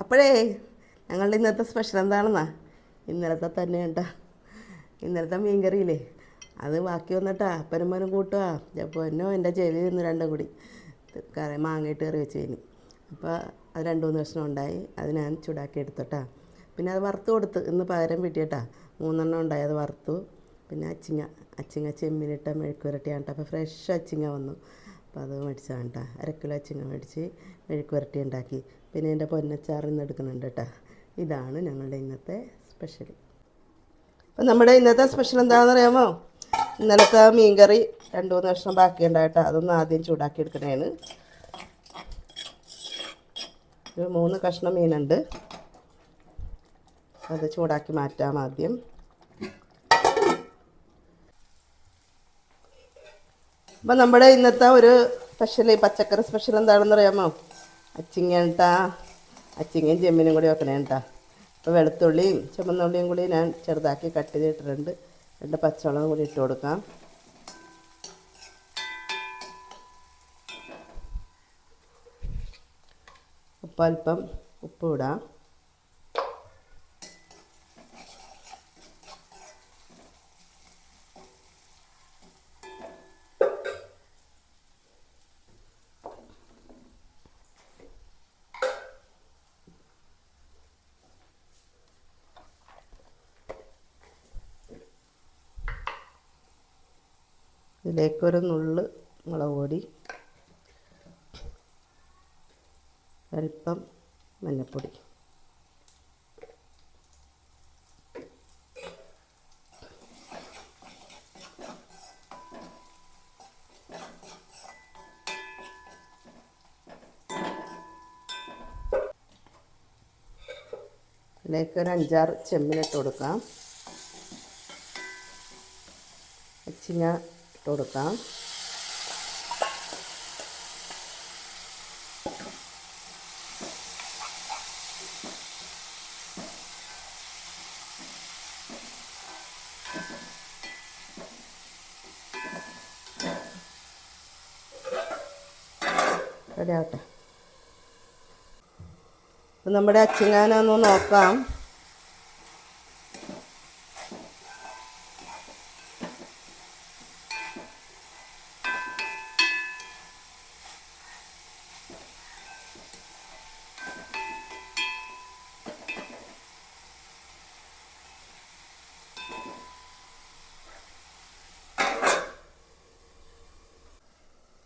അപ്പോഴേ ഞങ്ങളുടെ ഇന്നത്തെ സ്പെഷ്യൽ എന്താണെന്നാ ഇന്നലത്തെ തന്നെ കേട്ടോ. ഇന്നലത്തെ മീൻകറിയില്ലേ അത് ബാക്കി വന്നിട്ടാ അപ്പനമ്മനും കൂട്ടുക പൊന്നോ എൻ്റെ ചെവി നിന്ന് രണ്ടും കൂടി കറി മാങ്ങയിട്ട് കറി വെച്ച് കഴിഞ്ഞു. അപ്പോൾ അത് 2-3 കഷ്ണം ഉണ്ടായി. അത് ഞാൻ ചൂടാക്കി എടുത്തോട്ടാ. പിന്നെ അത് വറുത്ത് കൊടുത്ത് ഇന്ന് പകരം വീട്ടിയിട്ടാ 3 ഉണ്ടായി. അത് വറുത്തു. പിന്നെ അച്ചിങ്ങ ചെമ്മീനിട്ട മെഴുക്ക് പുരട്ടിയാണ് കേട്ടോ. അപ്പോൾ ഫ്രഷ് അച്ചിങ്ങ വന്നു. അപ്പോൾ അത് മേടിച്ചാണ് കേട്ടോ. 1 കിലോ അച്ചിങ്ങ മേടിച്ച് മെഴുക്ക് പുരട്ടി ഉണ്ടാക്കി. പിന്നെ എൻ്റെ പൊന്നച്ചാറിൽ നിന്ന് എടുക്കുന്നുണ്ട് കേട്ടോ. ഇതാണ് ഞങ്ങളുടെ ഇന്നത്തെ സ്പെഷ്യൽ. അപ്പം നമ്മുടെ ഇന്നത്തെ സ്പെഷ്യൽ എന്താണെന്ന് അറിയാമോ? ഇന്നലത്തെ മീൻകറി 2-3 കഷ്ണം ബാക്കിയുണ്ടായിട്ടോ. അതൊന്ന് ആദ്യം ചൂടാക്കി എടുക്കണേണ്. ഒരു 3 കഷ്ണം മീനുണ്ട്. അത് ചൂടാക്കി മാറ്റാം ആദ്യം. അപ്പം നമ്മുടെ ഇന്നത്തെ ഒരു സ്പെഷ്യൽ പച്ചക്കറി സ്പെഷ്യൽ എന്താണെന്ന് അറിയാമോ? അച്ചിങ്ങ കേട്ടാ. അച്ചിങ്ങയും ചെമ്മീനും കൂടി വെക്കണേ കേട്ടാ. അപ്പോൾ വെളുത്തുള്ളിയും ചുമന്നുള്ളിയും കൂടി ഞാൻ ചെറുതാക്കി കട്ട് ചെയ്തിട്ടിട്ടുണ്ട്. 2 പച്ചമുളകും കൂടി ഇട്ട് കൊടുക്കാം. അല്പം ഉപ്പ് ഇടാം. ഇതിലേക്കൊരു നുള്ള് മുളക് പൊടി, അല്പം മഞ്ഞൾപ്പൊടി, ഇതിലേക്ക് ഒരു 5-6 ചെമ്മീനിട്ട് കൊടുക്കാം. അച്ചിങ്ങ ഇട്ട് കൊടുക്കാം. റെഡിയാവട്ടെ. അപ്പം നമ്മുടെ അച്ചിങ്ങാനൊന്ന് നോക്കാം.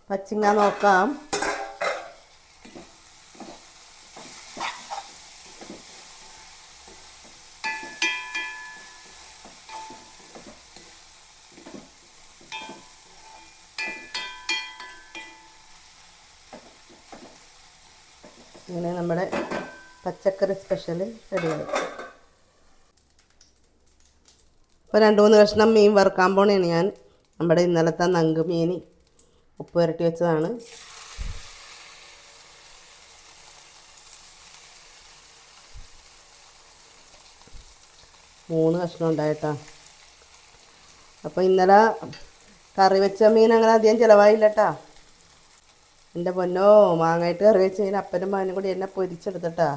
പച്ചിങ്ങ നോക്കാം. ഇങ്ങനെ നമ്മുടെ പച്ചക്കറി സ്പെഷ്യൽ റെഡിയായി. ഇപ്പോൾ 2-3 കഷ്ണം മീൻ വറുക്കാൻ പോണേണ് ഞാൻ. നമ്മുടെ ഇന്നലത്തെ നങ്ക് മീൻ ഉപ്പ് പുരട്ടി വെച്ചതാണ്. മൂന്ന് കഷ്ണം ഉണ്ടായിട്ടാ. അപ്പോൾ ഇന്നലെ കറി വെച്ച മീൻ അങ്ങനെ അധികം ചിലവായില്ലട്ടാ. എൻ്റെ പൊന്നോ, മാങ്ങയിട്ട് കറി വെച്ച് കഴിഞ്ഞാൽ അപ്പനും മകനും കൂടി എന്നെ പൊരിച്ചെടുത്തിട്ടാ.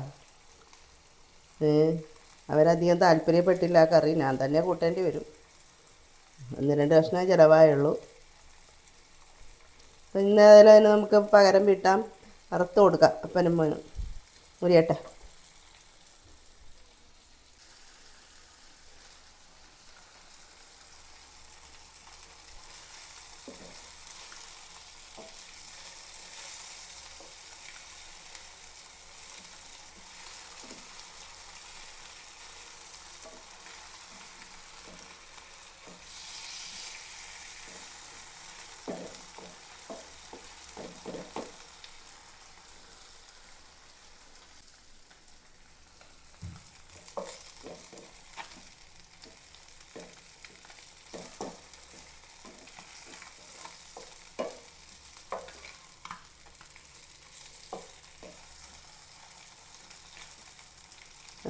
അവരധികം താല്പര്യപ്പെട്ടില്ല ആ കറി. ഞാൻ തന്നെ കൂട്ടേണ്ടി വരും. 1-2 കഷ്ണമേ ചിലവായുള്ളൂ. അപ്പം ഇന്നേതായാലും അതിന് നമുക്ക് പകരം വീട്ടാം. വറുത്ത് കൊടുക്കാം അപ്പനും മകനും. മുരിയട്ടെ.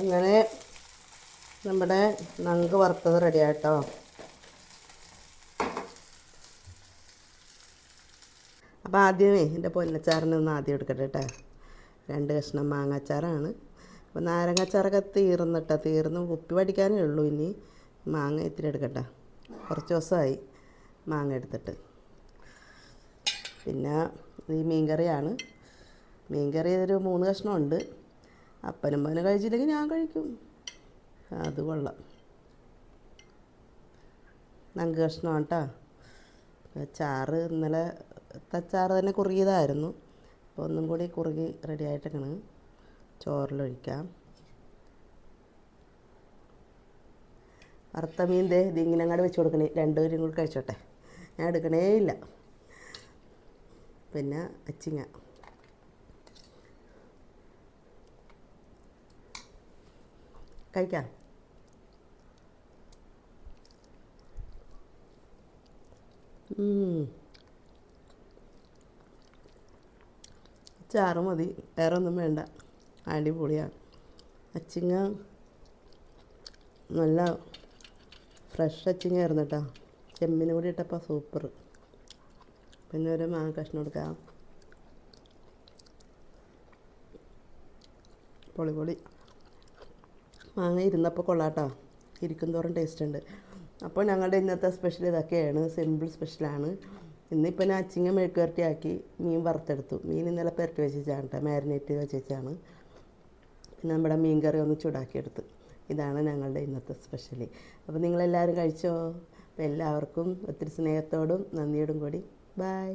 അങ്ങനെ നമ്മുടെ നങ്ക് വറുത്തത് റെഡിയായിട്ടോ. അപ്പോൾ ആദ്യമേ എൻ്റെ പൊന്നച്ചാറിന് ഒന്ന് ആദ്യം എടുക്കട്ടെ കേട്ടോ. 2 കഷ്ണം മാങ്ങാച്ചാറാണ്. അപ്പോൾ നാരങ്ങാച്ചാറൊക്കെ തീർന്ന് ഉപ്പി പഠിക്കാനേ ഉള്ളൂ. ഇനി മാങ്ങ ഇത്തിരി എടുക്കട്ടെ. കുറച്ച് ദിവസമായി മാങ്ങ എടുത്തിട്ട്. പിന്നെ ഈ മീൻകറിയാണ്. മീൻകറി ഒരു 3 കഷ്ണമുണ്ട്. അപ്പനും മോനും കഴിച്ചില്ലെങ്കിൽ ഞാൻ കഴിക്കും. അത് കൊള്ളാം. 4 കഷ്ണം കേട്ടോ. ചാറ് ഇന്നലെ ചാറ് തന്നെ കുറുകിയതായിരുന്നു. അപ്പോൾ ഒന്നും കൂടി കുറുകി റെഡി ആയിട്ടൊക്കെയാണ്. ചോറിലൊഴിക്കാം. വറുത്ത മീൻ ഇതിങ്ങനെ അങ്ങോട്ട് വെച്ച് കൊടുക്കണേ. 2 പേരും കൂടി കഴിച്ചോട്ടെ. ഞാൻ എടുക്കണേ ഇല്ല. പിന്നെ അച്ചിങ്ങ കഴിക്കാം. ചാറ് മതി, വേറെ ഒന്നും വേണ്ട. അടിപൊളിയാണ്. അച്ചിങ്ങ നല്ല ഫ്രഷ് അച്ചിങ്ങ ആയിരുന്നു കേട്ടോ. ചെമ്മിനും കൂടി ഇട്ടപ്പോൾ സൂപ്പർ. പിന്നെ ഒരു മാങ്ങ കഷ്ണം എടുക്കാം. പൊളി. മാങ്ങ ഇരുന്നപ്പോൾ കൊള്ളാട്ടോ. ഇരിക്കും തോറും ടേസ്റ്റ് ഉണ്ട്. അപ്പോൾ ഞങ്ങളുടെ ഇന്നത്തെ സ്പെഷ്യൽ ഇതൊക്കെയാണ്. സിമ്പിൾ സ്പെഷ്യലാണ്. ഇന്നിപ്പോൾ ഞാൻ അച്ചിങ്ങ മെഴുക്കുവരട്ടിയാക്കി മീൻ വറുത്തെടുത്തു. മീൻ ഇന്നലെ പുരട്ടി വെച്ചാണ് കേട്ടോ, മാരിനേറ്റ് വെച്ചാണ്. പിന്നെ നമ്മുടെ മീൻ കറി ഒന്ന് ചൂടാക്കിയെടുത്ത്. ഇതാണ് ഞങ്ങളുടെ ഇന്നത്തെ സ്പെഷ്യൽ. അപ്പോൾ നിങ്ങളെല്ലാവരും കഴിച്ചോ? അപ്പോൾ എല്ലാവർക്കും ഒത്തിരി സ്നേഹത്തോടും നന്ദിയോടും കൂടി ബൈ.